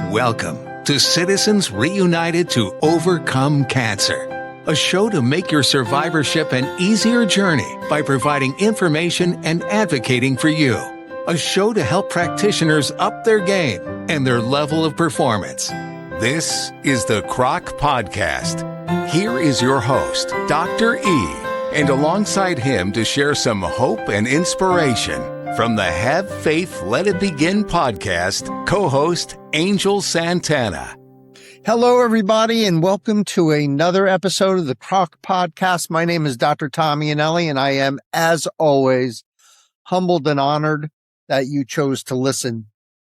Welcome to Citizens Reunited to Overcome Cancer, a show to make your survivorship an easier journey by providing information and advocating for you. A show to help practitioners up their game and their level of performance. This is the Croc Podcast. Here is your host, Dr. E, and alongside him to share some hope and inspiration from the Have Faith, Let It Begin podcast, co-host Angel Santana. Hello, everybody, and welcome to another episode of the Croc Podcast. My name is Dr. Tommy Anelli, and I am, as always, humbled and honored that you chose to listen.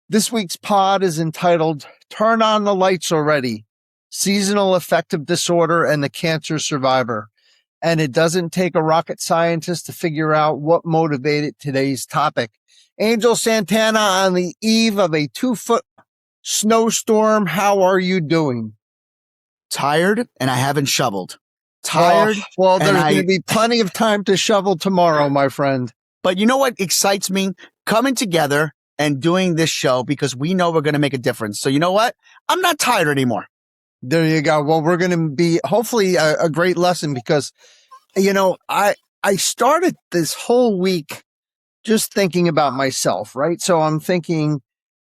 This week's pod is entitled, Turn on the Lights Already, Seasonal Affective Disorder and the Cancer Survivor. And it doesn't take a rocket scientist to figure out what motivated today's topic. Angel Santana on the eve of a 2-foot snowstorm. How are you doing? Tired, and I haven't shoveled. Tired. Well, there's going to be plenty of time to shovel tomorrow, my friend. But you know what excites me? Coming together and doing this show because we know we're going to make a difference. So you know what? I'm not tired anymore. There you go. Well, we're going to be hopefully a great lesson because, you know, I started this whole week just thinking about myself, right? So I'm thinking,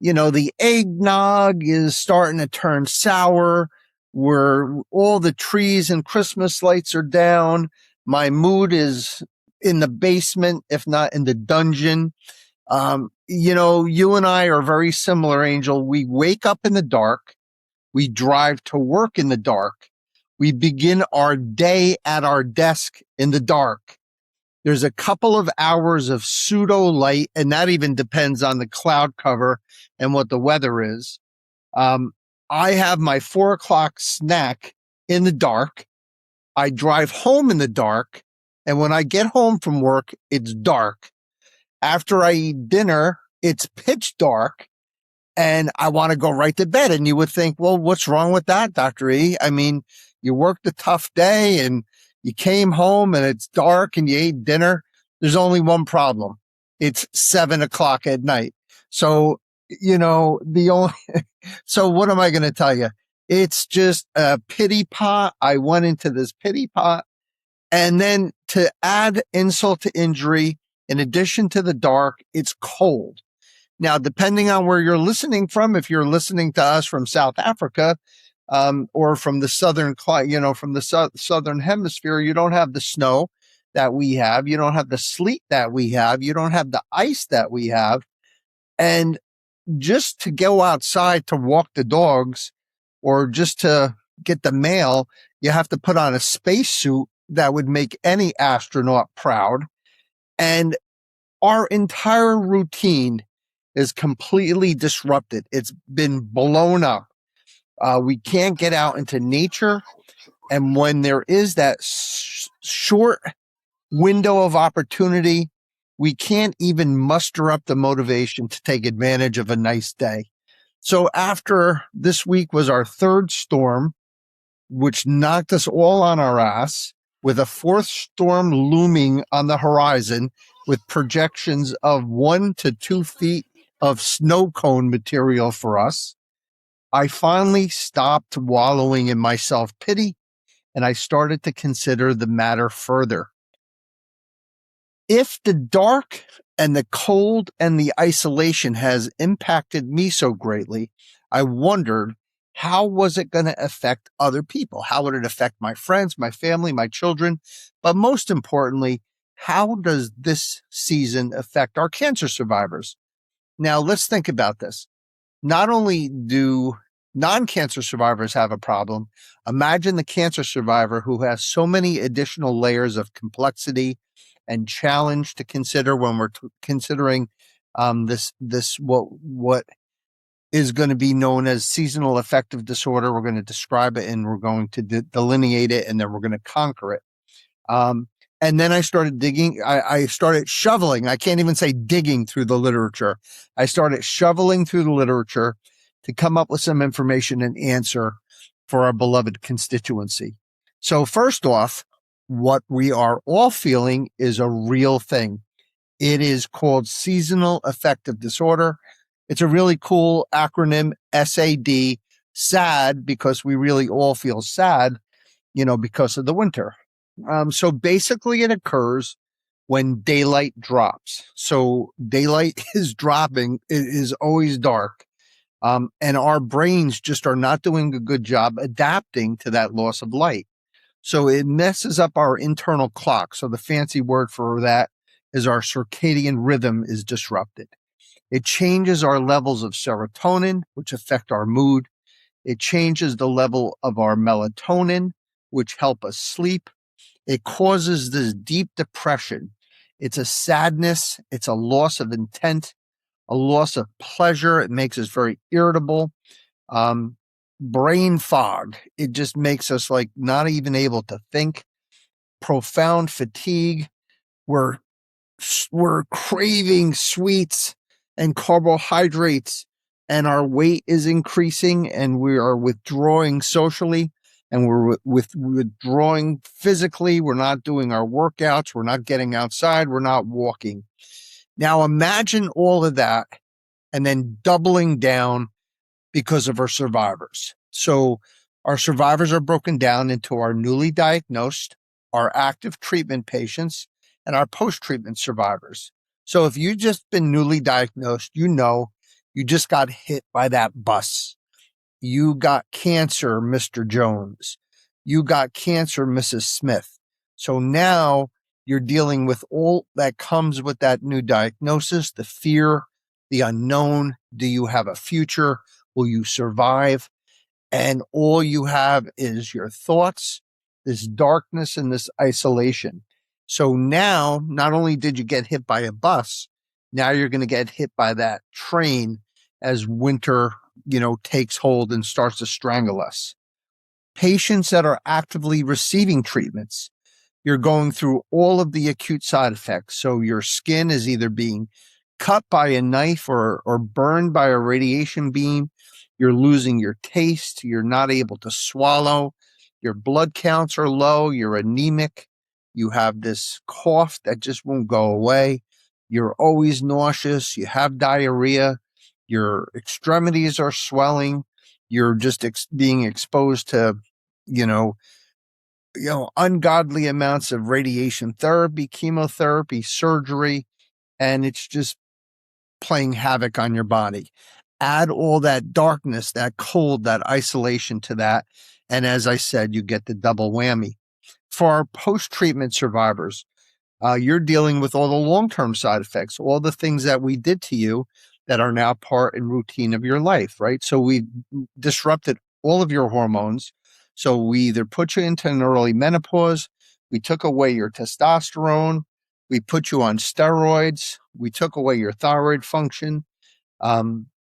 you know, the eggnog is starting to turn sour, where all the trees and Christmas lights are down. My mood is in the basement, if not in the dungeon. You know, you and I are very similar, Angel. We wake up in the dark. We drive to work in the dark. We begin our day at our desk in the dark. There's a couple of hours of pseudo light, and that even depends on the cloud cover and what the weather is. I have my 4 o'clock snack in the dark. I drive home in the dark. And when I get home from work, it's dark. After I eat dinner, it's pitch dark. And I want to go right to bed. And you would think, well, what's wrong with that, Dr. E? I mean, you worked a tough day and you came home and it's dark and you ate dinner. There's only one problem. It's 7 o'clock at night. So, you know, so what am I going to tell you? It's just a pity pot. I went into this pity pot. And then to add insult to injury, in addition to the dark, it's cold. Now, depending on where you're listening from, if you're listening to us from South Africa, or from the southern hemisphere, you don't have the snow that we have. You don't have the sleet that we have. You don't have the ice that we have. And just to go outside to walk the dogs or just to get the mail, you have to put on a spacesuit that would make any astronaut proud. And our entire routine is completely disrupted. It's been blown up. We can't get out into nature. And when there is that short window of opportunity, we can't even muster up the motivation to take advantage of a nice day. So after this week was our third storm, which knocked us all on our ass, with a fourth storm looming on the horizon with projections of 1 to 2 feet of snow cone material for us, I finally stopped wallowing in my self-pity and I started to consider the matter further. If the dark and the cold and the isolation has impacted me so greatly, I wondered, how was it going to affect other people? How would it affect my friends, my family, my children? But most importantly, how does this season affect our cancer survivors? Now, let's think about this. Not only do non-cancer survivors have a problem, imagine the cancer survivor who has so many additional layers of complexity and challenge to consider when we're considering what is going to be known as seasonal affective disorder. We're going to describe it and we're going to delineate it, and then we're going to conquer it. And then I started digging. I started shoveling. I can't even say digging through the literature. I started shoveling through the literature to come up with some information and answer for our beloved constituency. So first off, what we are all feeling is a real thing. It is called seasonal affective disorder. It's a really cool acronym, SAD, sad, because we really all feel sad, because of the winter. So basically it occurs when daylight drops. So daylight is dropping, it is always dark. And our brains just are not doing a good job adapting to that loss of light. So it messes up our internal clock. So the fancy word for that is our circadian rhythm is disrupted. It changes our levels of serotonin, which affect our mood. It changes the level of our melatonin, which help us sleep. It causes this deep depression. It's a sadness. It's a loss of intent, a loss of pleasure. It makes us very irritable. Brain fog. It just makes us like not even able to think. Profound fatigue. We're craving sweets and carbohydrates, and our weight is increasing, and we are withdrawing socially, and we're withdrawing physically. We're not doing our workouts. We're not getting outside. We're not walking. Now imagine all of that and then doubling down because of our survivors. So our survivors are broken down into our newly diagnosed, our active treatment patients, and our post-treatment survivors. So if you've just been newly diagnosed, you just got hit by that bus. You got cancer, Mr. Jones. You got cancer, Mrs. Smith. So now you're dealing with all that comes with that new diagnosis, the fear, the unknown. Do you have a future? Will you survive? And all you have is your thoughts, this darkness and this isolation. So now, not only did you get hit by a bus, now you're going to get hit by that train as winter, takes hold and starts to strangle us. Patients that are actively receiving treatments, you're going through all of the acute side effects. So your skin is either being cut by a knife or burned by a radiation beam. You're losing your taste. You're not able to swallow. Your blood counts are low. You're anemic. You have this cough that just won't go away. You're always nauseous. You have diarrhea. Your extremities are swelling. You're just being exposed to, ungodly amounts of radiation therapy, chemotherapy, surgery, and it's just playing havoc on your body. Add all that darkness, that cold, that isolation to that. And as I said, you get the double whammy. For our post-treatment survivors, you're dealing with all the long-term side effects, all the things that we did to you that are now part and routine of your life, right? So we disrupted all of your hormones. So we either put you into an early menopause, we took away your testosterone, we put you on steroids, we took away your thyroid function.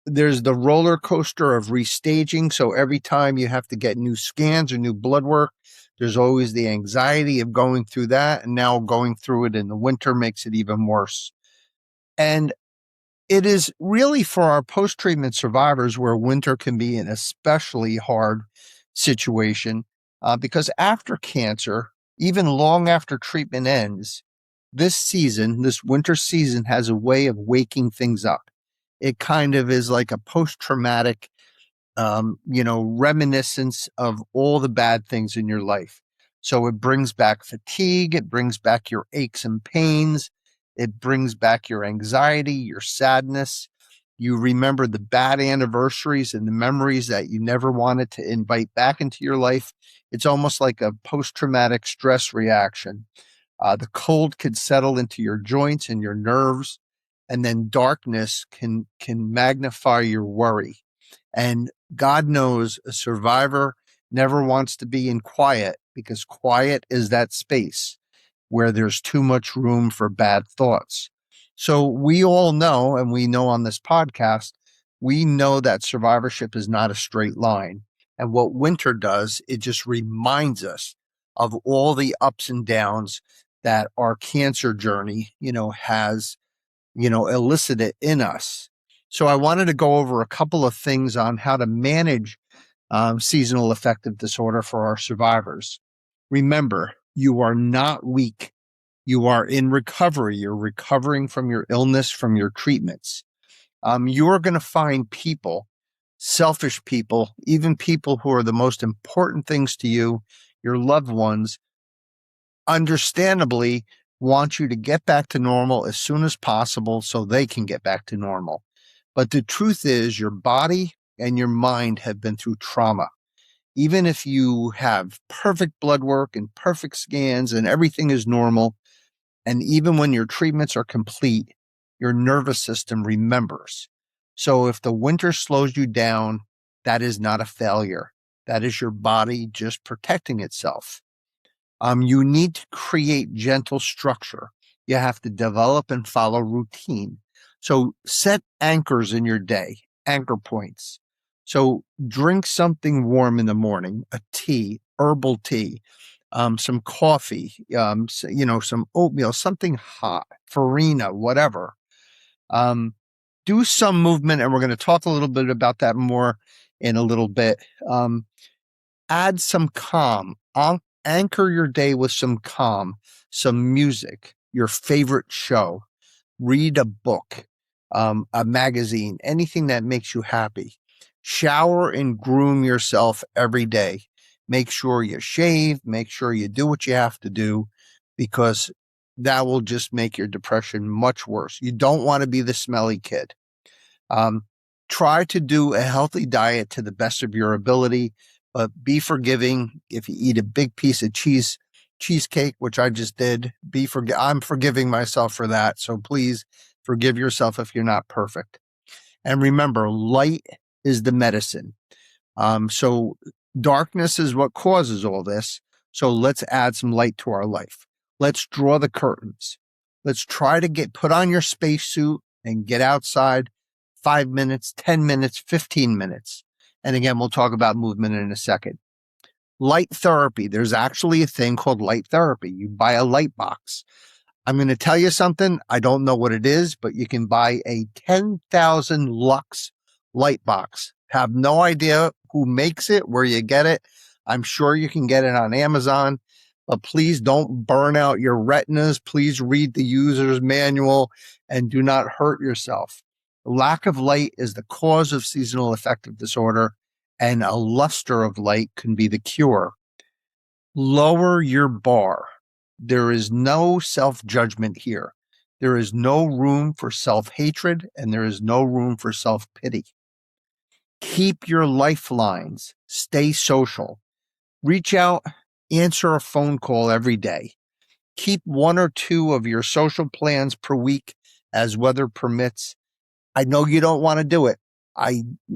There's the roller coaster of restaging. So every time you have to get new scans or new blood work, there's always the anxiety of going through that. And now going through it in the winter makes it even worse. And it is really for our post-treatment survivors where winter can be an especially hard situation because after cancer, even long after treatment ends, this winter season has a way of waking things up. It kind of is like a post-traumatic, reminiscence of all the bad things in your life. So it brings back fatigue. It brings back your aches and pains. It brings back your anxiety, your sadness. You remember the bad anniversaries and the memories that you never wanted to invite back into your life. It's almost like a post-traumatic stress reaction. The cold could settle into your joints and your nerves, and then darkness can magnify your worry. And God knows a survivor never wants to be in quiet because quiet is that space where there's too much room for bad thoughts. So we all know, and we know on this podcast, we know that survivorship is not a straight line. And what winter does, it just reminds us of all the ups and downs that our cancer journey, has, elicited in us. So I wanted to go over a couple of things on how to manage seasonal affective disorder for our survivors. Remember, you are not weak. You are in recovery. You're recovering from your illness, from your treatments. You're going to find people, selfish people, even people who are the most important things to you, your loved ones, understandably want you to get back to normal as soon as possible so they can get back to normal. But the truth is, your body and your mind have been through trauma. Even if you have perfect blood work and perfect scans and everything is normal, and even when your treatments are complete, your nervous system remembers. So if the winter slows you down, that is not a failure. That is your body just protecting itself. You need to create gentle structure. You have to develop and follow routine. So set anchors in your day, anchor points. So drink something warm in the morning, a tea, herbal tea, some coffee, some oatmeal, something hot, farina, whatever. Do some movement, and we're going to talk a little bit about that more in a little bit. Add some calm. Anchor your day with some calm, some music, your favorite show. Read a book, a magazine, anything that makes you happy. Shower and groom yourself every day. Make sure you shave, make sure you do what you have to do, because that will just make your depression much worse. You don't want to be the smelly kid. Try to do a healthy diet to the best of your ability, but be forgiving if you eat a big piece of cheesecake, which I just did. I'm forgiving myself for that. So please forgive yourself if you're not perfect. And remember, light is the medicine. So darkness is what causes all this. So let's add some light to our life. Let's draw the curtains. Let's try to put on your spacesuit and get outside 5 minutes, 10 minutes, 15 minutes. And again, we'll talk about movement in a second. Light therapy. There's actually a thing called light therapy. You buy a light box. I'm going to tell you something. I don't know what it is, but you can buy a 10,000 lux light box. Have no idea who makes it, where you get it. I'm sure you can get it on Amazon, but please don't burn out your retinas. Please read the user's manual and do not hurt yourself. Lack of light is the cause of seasonal affective disorder, and a luster of light can be the cure. Lower your bar. There is no self-judgment here. There is no room for self-hatred, and there is no room for self-pity. Keep your lifelines. Stay social. Reach out, answer a phone call every day. Keep 1 or 2 of your social plans per week as weather permits. I know you don't want to do it.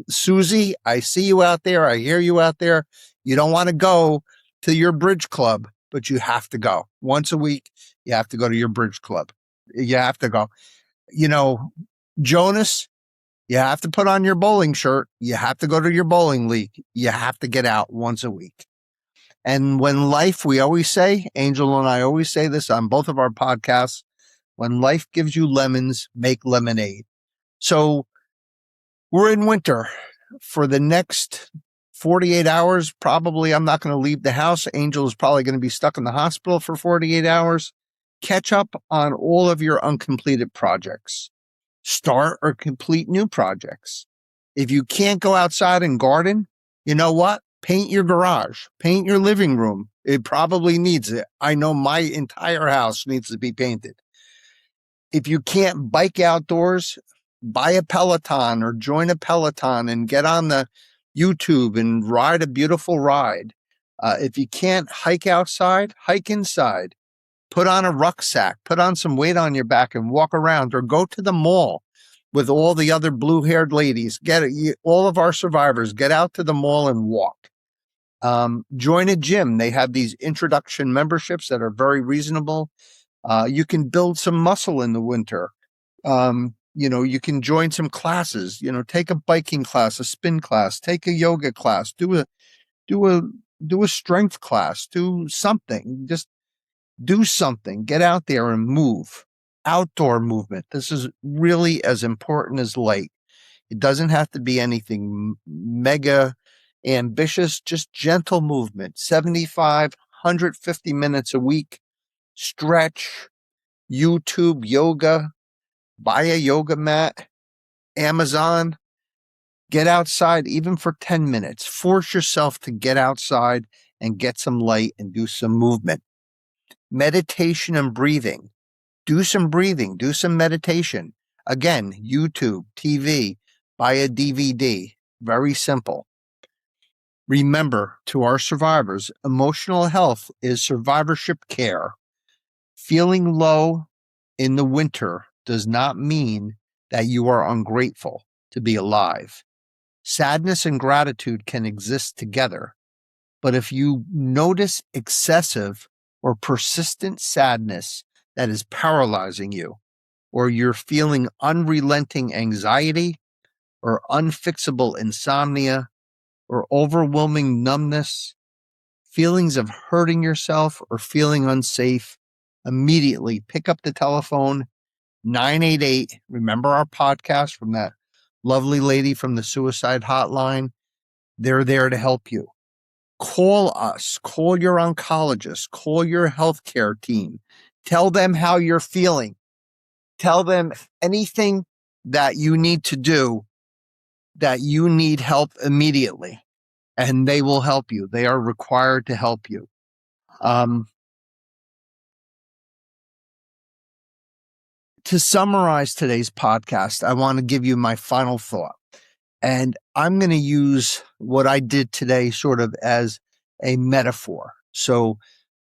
Susie, I see you out there. I hear you out there. You don't want to go to your bridge club, but you have to go. Once a week, you have to go to your bridge club. You have to go. Jonas, you have to put on your bowling shirt. You have to go to your bowling league. You have to get out once a week. And when life, we always say, Angel and I always say this on both of our podcasts, when life gives you lemons, make lemonade. So we're in winter. For the next 48 hours, probably I'm not going to leave the house. Angel is probably going to be stuck in the hospital for 48 hours. Catch up on all of your uncompleted projects. Start or complete new projects. If you can't go outside and garden, you know what? Paint your garage, paint your living room. It probably needs it. I know my entire house needs to be painted. If you can't bike outdoors, buy a Peloton or join a Peloton and get on the YouTube and ride a beautiful ride. If you can't hike outside, hike inside. Put on a rucksack, put on some weight on your back and walk around, or go to the mall with all the other blue-haired ladies. All of our survivors, get out to the mall and walk. Join a gym. They have these introduction memberships that are very reasonable. You can build some muscle in the winter. You can join some classes, take a biking class, a spin class, take a yoga class, do a strength class, do something, just do something, get out there and move. Outdoor movement. This is really as important as light. It doesn't have to be anything mega ambitious, just gentle movement, 75, 150 minutes a week, stretch, YouTube yoga, buy a yoga mat, Amazon, get outside even for 10 minutes. Force yourself to get outside and get some light and do some movement. Meditation and breathing. Do some breathing, do some meditation. Again, YouTube, TV, buy a DVD. Very simple. Remember, to our survivors, emotional health is survivorship care. Feeling low in the winter does not mean that you are ungrateful to be alive. Sadness and gratitude can exist together, but if you notice excessive or persistent sadness that is paralyzing you, or you're feeling unrelenting anxiety or unfixable insomnia or overwhelming numbness, feelings of hurting yourself or feeling unsafe, immediately pick up the telephone, 988. Remember our podcast from that lovely lady from the suicide hotline? They're there to help you. Call us, call your oncologist, call your healthcare team. Tell them how you're feeling. Tell them anything that you need to do, that you need help immediately, and they will help you. They are required to help you. To summarize today's podcast, I want to give you my final thought. And I'm going to use what I did today sort of as a metaphor. So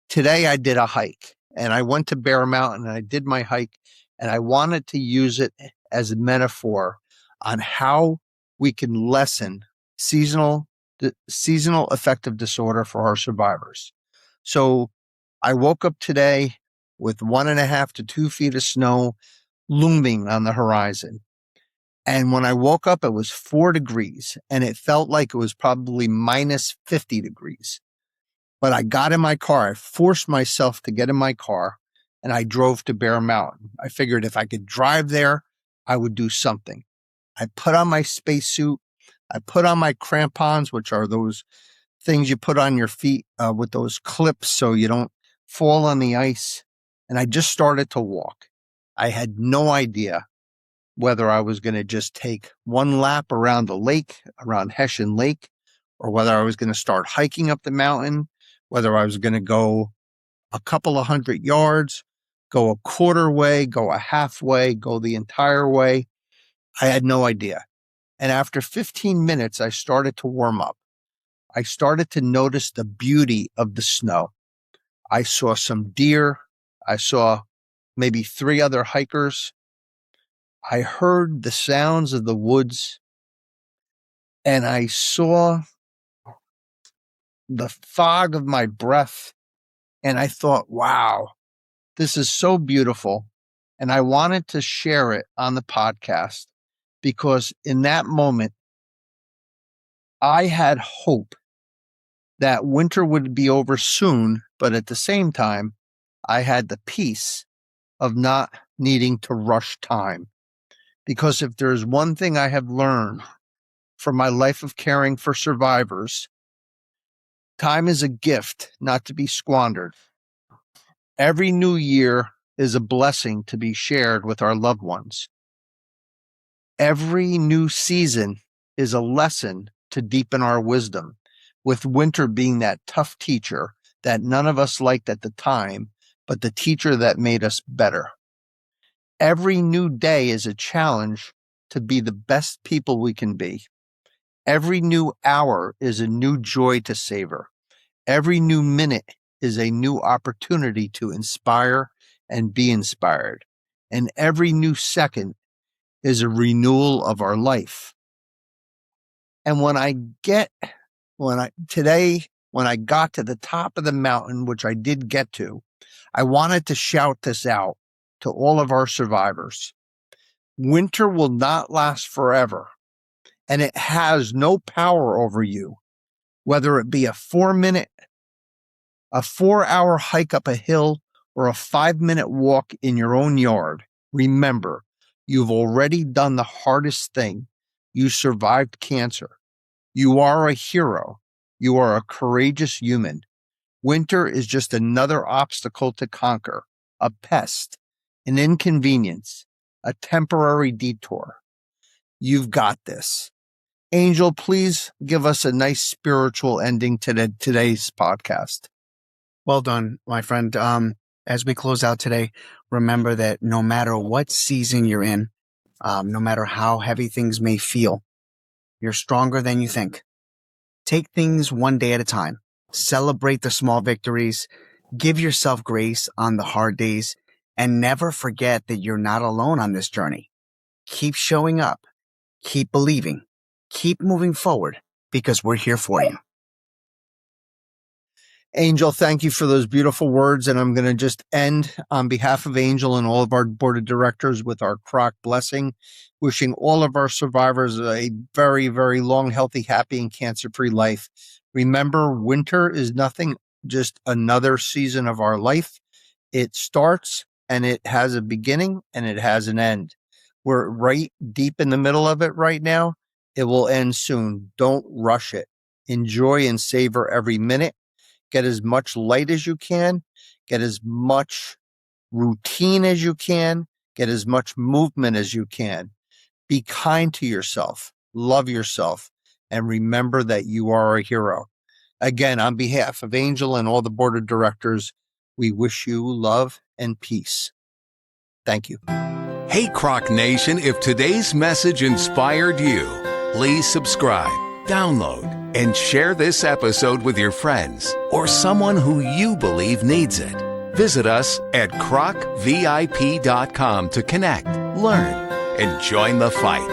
today I did a hike and I went to Bear Mountain and I did my hike, and I wanted to use it as a metaphor on how we can lessen seasonal affective disorder for our survivors. So I woke up today with 1.5 to 2 feet of snow looming on the horizon. And when I woke up, it was 4 degrees and it felt like it was probably minus 50 degrees. But I got in my car. I forced myself to get in my car and I drove to Bear Mountain. I figured if I could drive there, I would do something. I put on my spacesuit. I put on my crampons, which are those things you put on your feet with those clips so you don't fall on the ice. And I just started to walk. I had no idea whether I was going to just take one lap around the lake, around Hessian Lake, or whether I was going to start hiking up the mountain, whether I was going to go a couple of 100 yards, go a quarter way, go a halfway, go the entire way. I had no idea. And after 15 minutes, I started to warm up. I started to notice the beauty of the snow. I saw some deer. I saw maybe 3 other hikers. I heard the sounds of the woods, and I saw the fog of my breath. And I thought, wow, this is so beautiful. And I wanted to share it on the podcast because in that moment, I had hope that winter would be over soon. But at the same time, I had the peace of not needing to rush time. Because if there's one thing I have learned from my life of caring for survivors, time is a gift not to be squandered. Every new year is a blessing to be shared with our loved ones. Every new season is a lesson to deepen our wisdom, with winter being that tough teacher that none of us liked at the time, but the teacher that made us better. Every new day is a challenge to be the best people we can be. Every new hour is a new joy to savor. Every new minute is a new opportunity to inspire and be inspired. And every new second is a renewal of our life. And when I got to the top of the mountain, which I did get to, I wanted to shout this out to all of our survivors. Winter will not last forever, and it has no power over you, whether it be a 4-hour hike up a hill or a 5-minute walk in your own yard. Remember, you've already done the hardest thing. You survived cancer. You are a hero. You are a courageous human. Winter is just another obstacle to conquer, a pest, an inconvenience, a temporary detour. You've got this. Angel, please give us a nice spiritual ending to today's podcast. Well done, my friend. As we close out today, remember that no matter what season you're in, no matter how heavy things may feel, you're stronger than you think. Take things one day at a time. Celebrate the small victories. Give yourself grace on the hard days, and never forget that you're not alone on this journey. Keep showing up. Keep believing. Keep moving forward, because we're here for you. Angel, thank you for those beautiful words. And I'm going to just end on behalf of Angel and all of our board of directors with our Croc blessing, wishing all of our survivors a very, very long, healthy, happy, and cancer-free life. Remember, winter is nothing, just another season of our life. It starts and it has a beginning and it has an end. We're right deep in the middle of it right now. It will end soon. Don't rush it. Enjoy and savor every minute. Get as much light as you can. Get as much routine as you can. Get as much movement as you can. Be kind to yourself. Love yourself. And remember that you are a hero. Again, on behalf of Angel and all the board of directors, we wish you love and peace. Thank you. Hey, Croc Nation, if today's message inspired you, please subscribe, download, and share this episode with your friends or someone who you believe needs it. Visit us at crocvip.com to connect, learn, and join the fight.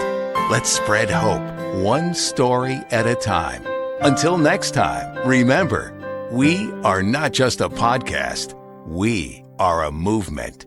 Let's spread hope, one story at a time. Until next time, remember, we are not just a podcast, we are a movement.